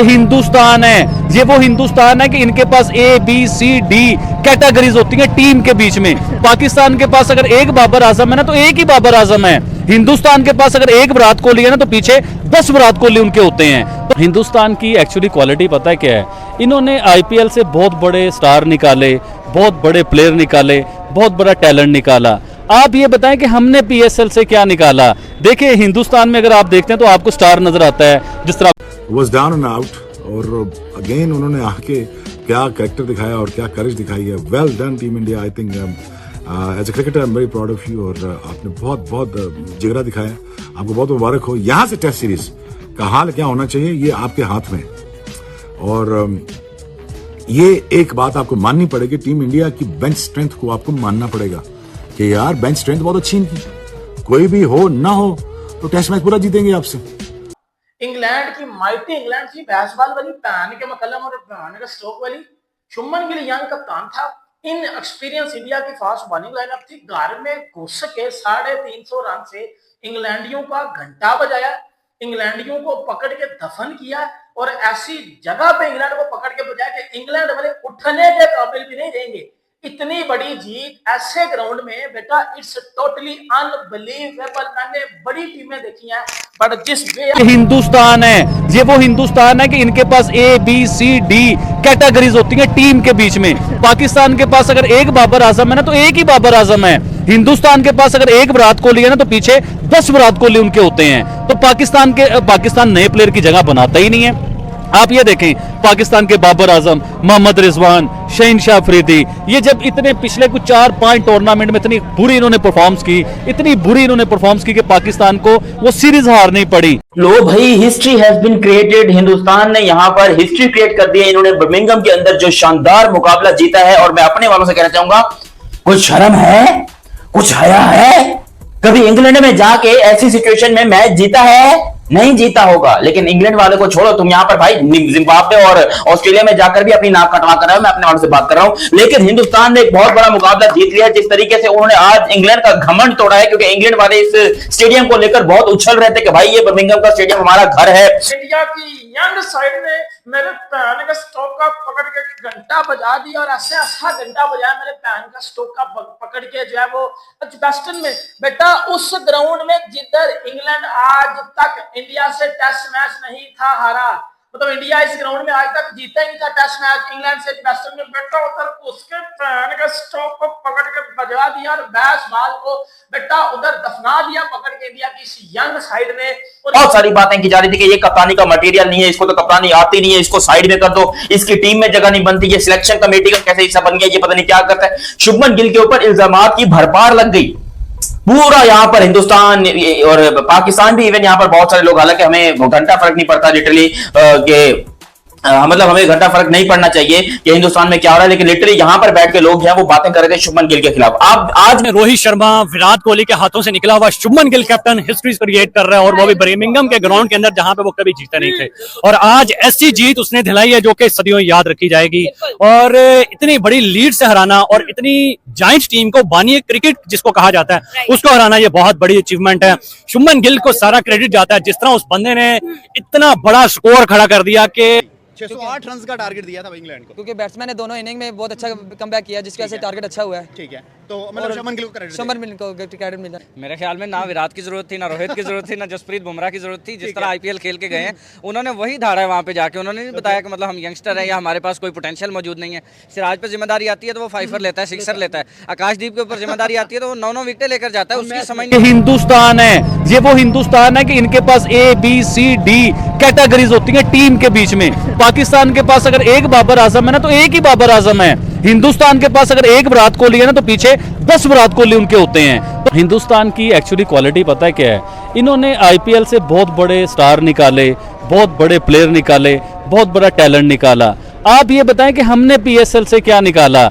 हिंदुस्तान है, ये वो हिंदुस्तान है कि इनके पास A B C D categories होती हैं टीम के बीच में। पाकिस्तान के पास अगर एक बाबर आजम है ना तो एक ही बाबर आजम है। हिंदुस्तान के पास अगर एक विराट कोहली है ना तो पीछे 10 विराट कोहली उनके होते हैं। तो हिंदुस्तान की एक्चुअली क्वालिटी पता है क्या है, इन्होंने आईपीएल से बहुत बड़े स्टार निकाले, बहुत बड़े प्लेयर निकाले, बहुत बड़ा टैलेंट निकाला। आप ये बताएं कि हमने पीएसएल से क्या निकाला। देखिए हिंदुस्तान में अगर आप देखते हैं तो आपको स्टार नजर आता है, जिस तरह was down and out और अगेन उन्होंने आके क्या कैरेक्टर दिखाया और क्या करेज दिखाई है। Well done team India. I think as a cricketer I am very proud of you और आपने बहुत बहुत जिगरा दिखाया। आपको बहुत मुबारक हो। यहाँ से टेस्ट सीरीज का हाल क्या होना चाहिए ये आपके हाथ में। और ये एक बात आपको माननी पड़ेगी, टीम इंडिया की बेंच स्ट्रेंथ को आपको मानना पड़ेगा कि यार बेंच स्ट्रेंथ बहुत अच्छी इनकी। कोई भी हो ना हो तो टेस्ट मैच पूरा जीतेंगे आपसे। इंग्लैंड की माइटी इंग्लैंड की बैसबॉल वाली पैन के मकलम और पैन के स्ट्रोक वाली शुभमन गिल यंग कप्तान था। इन एक्सपीरियंस इंडिया की फास्ट बॉलिंग लाइनअप थी। घर में घुस के 350 रन से इंग्लैंडियों का घंटा बजाया, इंग्लैंडियों को पकड़ के दफन किया और ऐसी जगह पे इंग्लैंड को पकड़ के बजाया कि इंग्लैंड वाले उठने के काबिल भी नहीं रहेंगे। इतनी बड़ी जीत ऐसे ग्राउंड में बेटा, इट्स टोटली अनबिलीवेबल। मैंने बड़ी टीमें देखी हैं बट जिस वे हिंदुस्तान है, ये वो हिंदुस्तान है कि इनके पास A B C D categories होती हैं टीम के बीच में। पाकिस्तान के पास अगर एक बाबर आजम है ना तो एक ही बाबर आजम है। हिंदुस्तान के पास अगर एक विराट कोहली है ना तो पीछे 10 विराट कोहली उनके होते हैं। तो पाकिस्तान नए प्लेयर की जगह बनाता ही नहीं है। आप ये देखें पाकिस्तान के बाबर आजम, मोहम्मद रिजवान, शहनशाह अफरीदी, ये जब इतने पिछले कुछ 4-5 टूर्नामेंट में इतनी बुरी इन्होंने परफॉर्मेंस की, इतनी बुरी इन्होंने परफॉर्मेंस की कि पाकिस्तान को वो सीरीज हारनी पड़ी। लो भाई, history has been created. Hindustan ने यहाँ पर हिस्ट्री क्रिएट कर दी है। इन्होंने बर्मिंघम के अंदर जो शानदार मुकाबला जीता है। और मैं अपने वालों से कहना चाहूंगा, कुछ शर्म है, कुछ हया है? कभी इंग्लैंड में जाके ऐसी सिचुएशन में मैच जीता है? नहीं जीता होगा। लेकिन इंग्लैंड वाले को छोड़ो, तुम यहाँ पर भाई जिम्बाब्वे और ऑस्ट्रेलिया में जाकर भी अपनी नाक कटवा कर रहे हो। मैं अपने वालों से बात कर रहा हूं। लेकिन हिंदुस्तान ने एक बहुत बड़ा मुकाबला जीत लिया। जिस तरीके से उन्होंने आज इंग्लैंड का घमंड तोड़ा है, क्योंकि इंग्लैंड वाले इस स्टेडियम को लेकर बहुत उछल रहे थे कि भाई ये बर्मिंघम का स्टेडियम हमारा घर है। इंडिया की यंग साइड ने मेरे पैन का स्टोक का पकड़ के घंटा बजा दिया और ऐसा घंटा बजाया मेरे पैन का स्टोक का पकड़ के जो है वो एजबेस्टन में। बेटा उस ग्राउंड में जिधर इंग्लैंड आज तक इंडिया से टेस्ट मैच नहीं था हारा, मतलब इंडिया इस ग्राउंड में आज तक जीता ही नहीं था टेस्ट मैच इंग्लैंड से एजबेस्टन में। बेटा उधर उसके पैन के स्टोक को पकड़ के बजा दिया और बैस बॉल को बेटा उधर दफना दिया पकड़ के इंडिया की इस यंग साइड ने। बहुत सारी बातें की जा रही थी कि ये कप्तानी का मटेरियल नहीं है, इसको तो कप्तानी आती नहीं है, इसको साइड में कर दो, इसकी टीम में जगह नहीं बनती, ये सिलेक्शन कमेटी का कैसे हिस्सा बन गया, ये पता नहीं क्या करता है। शुभमन गिल के ऊपर इल्जामात की भरमार लग गई। पूरा यहाँ पर हिंदुस्तान और पाकिस्तान भी, इवन यहाँ पर बहुत सारे लोग, हालांकि हमें घंटा फर्क नहीं पड़ता लिटरली कि मतलब हमें घंटा फर्क नहीं पड़ना चाहिए कि हिंदुस्तान में क्या हो रहा है, लेकिन लिटरली यहाँ पर बैठ के लोग हैं वो बातें कर रहे थे शुभमन गिल के खिलाफ। अब आज रोहित शर्मा, विराट कोहली के हाथों से निकला हुआ Shubman Gill captain history create कर रहा है, और वो भी बर्मिंघम के ग्राउंड के अंदर जहां पे वो कभी जीते नहीं थे। और आज ऐसी जीत उसने दिलाई है जो कि सदियों याद रखी जाएगी। और इतनी बड़ी लीड से हराना और इतनी जायंट टीम को, बानी क्रिकेट जिसको कहा जाता है, उसको हराना, ये बहुत बड़ी अचीवमेंट है। शुभमन गिल को सारा क्रेडिट जाता है। जिस तरह उस बंदे ने इतना बड़ा स्कोर खड़ा कर दिया कि 608 रन का टारगेट दिया था इंग्लैंड को, क्योंकि बैट्समैन ने दोनों इनिंग में बहुत अच्छा कमबैक किया, जिसकी वजह से टारगेट अच्छा हुआ है। ठीक है, तो मतलब शुभमन गिल को क्रेडिट मिला। मेरे ख्याल में ना विराट की जरूरत थी, ना रोहित की जरूरत थी, ना जसप्रीत बुमराह की जरूरत थी। जिस तरह आईपीएल खेल के गए हैं उन्होंने वही धारा है वहां पे जाके। उन्होंने नहीं बताया कि मतलब हम यंगस्टर हैं या हमारे पास कोई पोटेंशियल मौजूद नहीं है। सिराज पे जिम्मेदारी आती है तो वो 5 लेता है, 6 लेता है। आकाशदीप के ऊपर जिम्मेदारी आती है तो वो 9 विकेटें लेकर जाता है। उसकी समझ हिंदुस्तान है, ये वो हिंदुस्तान है कि इनके पास A B C D categories होती हैं टीम के बीच में। पाकिस्तान के पास अगर एक बाबर आजम है ना तो एक ही बाबर आजम है। हिंदुस्तान के पास अगर एक विराट कोहली है ना तो पीछे 10 विराट कोहली उनके होते हैं। तो हिंदुस्तान की एक्चुअली क्वालिटी पता है क्या है, इन्होंने आईपीएल से बहुत बड़े स्टार निकाले, बहुत बड़े प्लेयर निकाले, बहुत बड़ा टैलेंट निकाला। आप ये बताएं कि हमने पीएसएल से क्या निकाला।